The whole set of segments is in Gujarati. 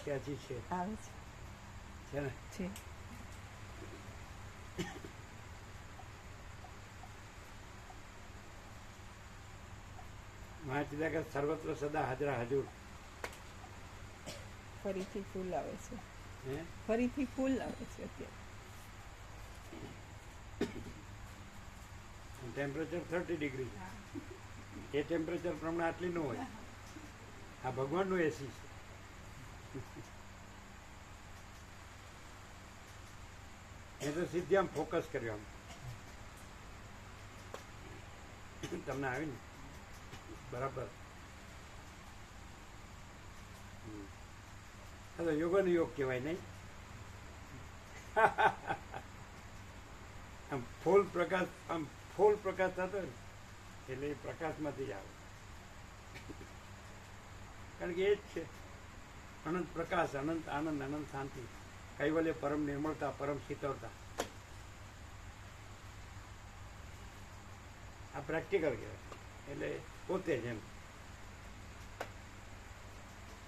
કે હજી છે? આવે છે ને? છે. મહાચિદાકાશ સર્વત્ર સદા હાજરા હજુર. ફરીથી ફૂલ આવે છે. હે? ફરીથી ફૂલ આવે છે અત્યારે. ટેમ્પરેચર 30 ડિગ્રી છે. એ ટેમ્પરેચર પ્રમાણે આટલી ન હોય. આ ભગવાનનું એસી છે. એ તો સીધી આમ ફોકસ કર્યો આમ. તમને આવી ને બરાબર. હા તો યોગનો યોગ કહેવાય નહીં. આમ ફૂલ પ્રકાશ થતો હોય ને એટલે એ પ્રકાશમાંથી જ આવે. કારણ કે એ જ છે અનંત પ્રકાશ, અનંત આનંદ, અનંત શાંતિ, કૈવલ્ય, પરમ નિર્મળતા, પરમ શીતળતા. આ પ્રેક્ટિકલ કહેવાય. એટલે પોતે જ એમ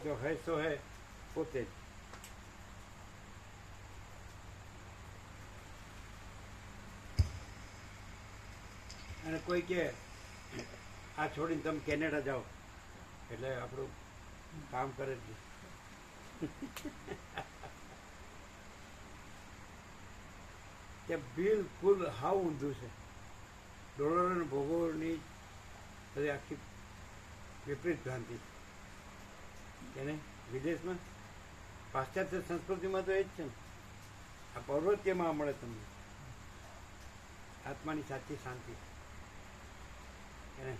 જો હૈ સો હૈ, પોતે જ. અને કોઈ કે આ છોડીને તમે કેનેડા જાઓ એટલે આપણું કામ કરે જ નહીં. કે બિલકુલ હાવ ઊંધું છે. ડોલર અને ભૂગોળની બધી આખી વિપરીત ભ્રાંતિ છે. એને વિદેશમાં પાશ્ચાત્ય સંસ્કૃતિમાં તો એ જ છે ને. આ પૌર્વત્યમાં મળે તમને આત્માની સાચી શાંતિ. એને